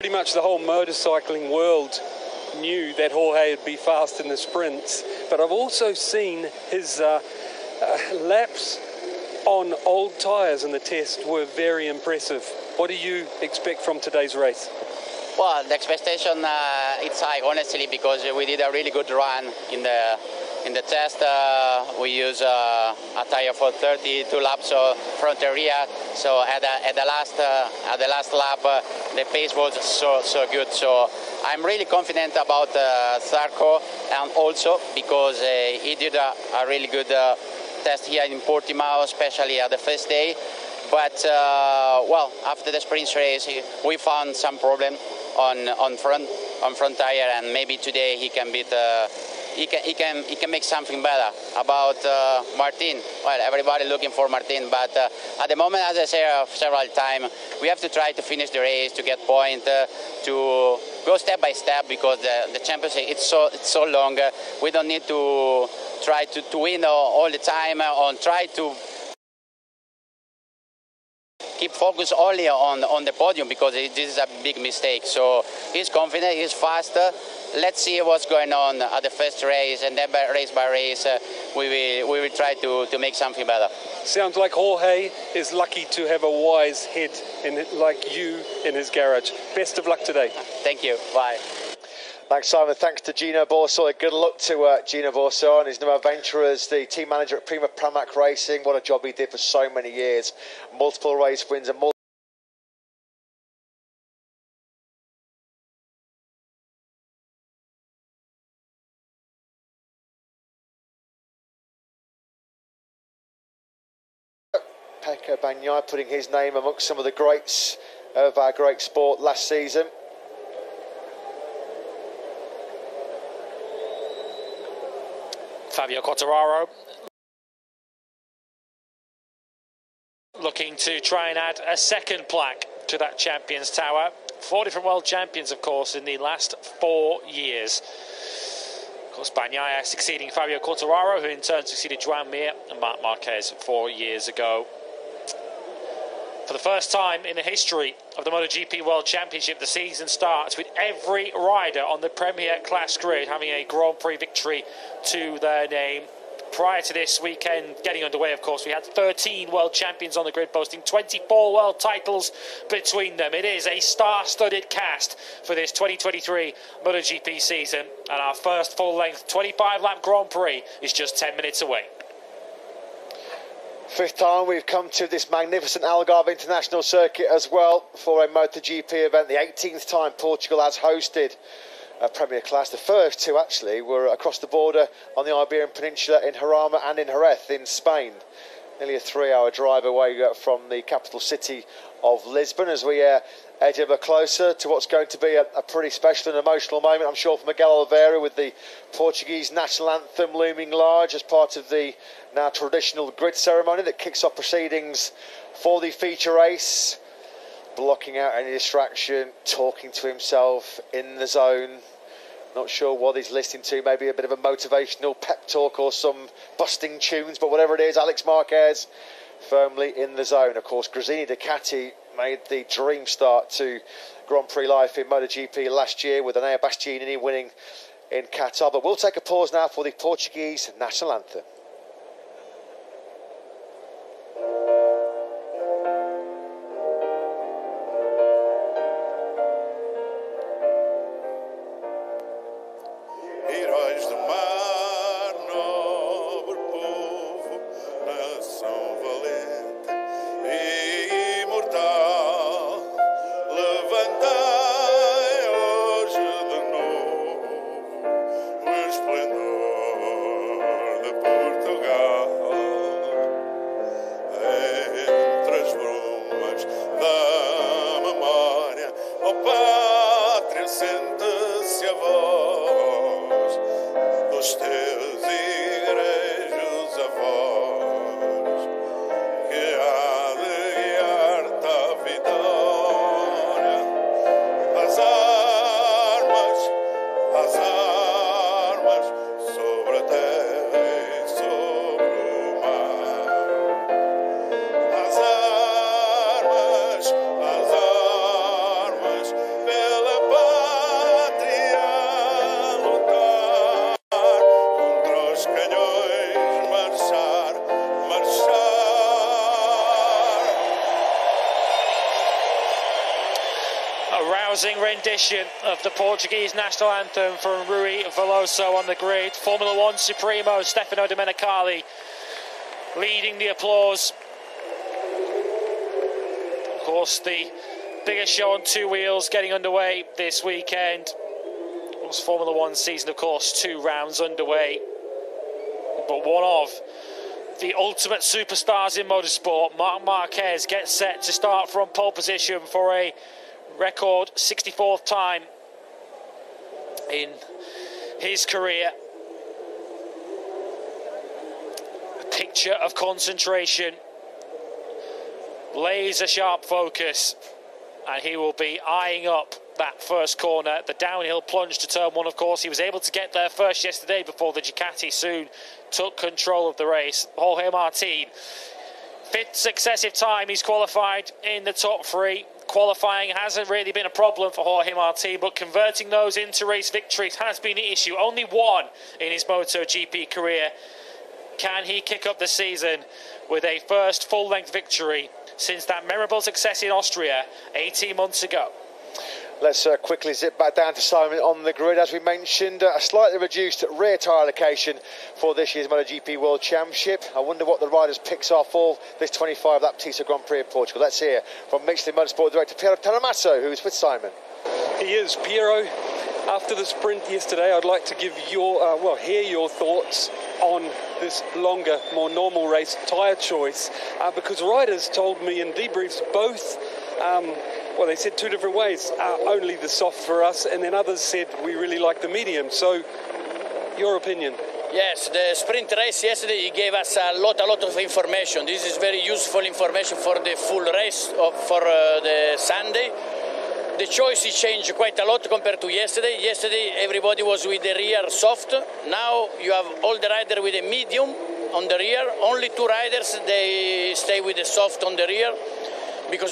Pretty much the whole motorcycling world knew that Jorge would be fast in the sprints, but I've also seen his laps on old tyres in the test were very impressive. What do you expect from today's race? Well, the expectation it's high, honestly, because we did a really good run in the test. We use a tire for 32 laps, so front and rear. So at the last lap, the pace was so good. So I'm really confident about Zarco, and also because he did a really good test here in Portimao, especially at the first day. But well, after the sprint race, we found some problem on front tire, and maybe today he can beat. He can make something better. About Martin, well, everybody looking for Martin, but at the moment, as I said several times, we have to try to finish the race, to get point, to go step by step, because the championship it's so long. We don't need to try to win all the time, or try to keep focus only on the podium, because this is a big mistake. So he's confident, he's faster. Let's see what's going on at the first race, and then race by race, we will try to make something better. Sounds like Jorge is lucky to have a wise head like you in his garage. Best of luck today. Thank you. Bye. Thanks, Simon. Thanks to Gino Borsa. Good luck to Gino Borsa on his new adventure as the team manager at Prima Pramac Racing. What a job he did for so many years. Multiple race wins and multiple Pecco Bagnaia putting his name amongst some of the greats of our great sport last season. Fabio Quartararo looking to try and add a second plaque to that Champions Tower. 4 different world champions, of course, in the last 4 years. Of course, Bagnaia succeeding Fabio Quartararo, who in turn succeeded Joan Mir and Marc Marquez 4 years ago. For the first time in the history of the Motogp World Championship, the season starts with every rider on the Premier Class grid having a Grand Prix victory to their name. Prior to this weekend getting underway, of course, we had 13 world champions on the grid, boasting 24 world titles between them. It is a star-studded cast for this 2023 Motogp season, and our first full-length 25-lap Grand Prix is just 10 minutes away. 5th time we've come to this magnificent Algarve International Circuit as well for a MotoGP event. The 18th time Portugal has hosted a Premier Class. The first 2 actually were across the border on the Iberian Peninsula in Jarama and in Jerez in Spain. Nearly a 3-hour drive away from the capital city of Lisbon, as we edge ever closer to what's going to be a pretty special and emotional moment, I'm sure, for Miguel Oliveira, with the Portuguese national anthem looming large as part of the now traditional grid ceremony that kicks off proceedings for the feature race. Blocking out any distraction, talking to himself in the zone. Not sure what he's listening to, maybe a bit of a motivational pep talk or some busting tunes, but whatever it is, Alex Marquez firmly in the zone. Of course, Gresini Ducati made the dream start to Grand Prix life in MotoGP last year, with Enea Bastianini winning in Qatar. But we'll take a pause now for the Portuguese national anthem. Esplendor de rousing rendition of the Portuguese national anthem from Rui Veloso on the grid. Formula One Supremo Stefano Domenicali leading the applause. Of course, the biggest show on two wheels getting underway this weekend. It was Formula One season, of course, 2 rounds underway. But one of the ultimate superstars in motorsport, Marc Marquez, gets set to start from pole position for a record 64th time in his career. A picture of concentration, laser sharp focus, and he will be eyeing up that first corner, the downhill plunge to turn 1. Of course, he was able to get there first yesterday before the Ducati soon took control of the race. Jorge Martin, 5th successive time he's qualified in the top 3. Qualifying hasn't really been a problem for Jorge Martin, but converting those into race victories has been the issue. Only 1 in his MotoGP career. Can he kick up the season with a first full-length victory since that memorable success in Austria 18 months ago? Let's quickly zip back down to Simon on the grid. As we mentioned, a slightly reduced rear tyre allocation for this year's MotoGP World Championship. I wonder what the riders' picks are for this 25-lap Pista Grand Prix of Portugal. Let's hear from Michelin Motorsport Director Piero Talamasso, who's with Simon. He is. Piero, after the sprint yesterday, I'd like to give hear your thoughts on this longer, more normal race tyre choice, because riders told me in debriefs both, they said 2 different ways, only the soft for us, and then others said we really like the medium. So, your opinion? Yes, the sprint race yesterday gave us a lot of information. This is very useful information for the full race, for the Sunday. The choice is changed quite a lot compared to yesterday. Yesterday everybody was with the rear soft. Now you have all the riders with a medium on the rear. Only 2 riders, they stay with the soft on the rear because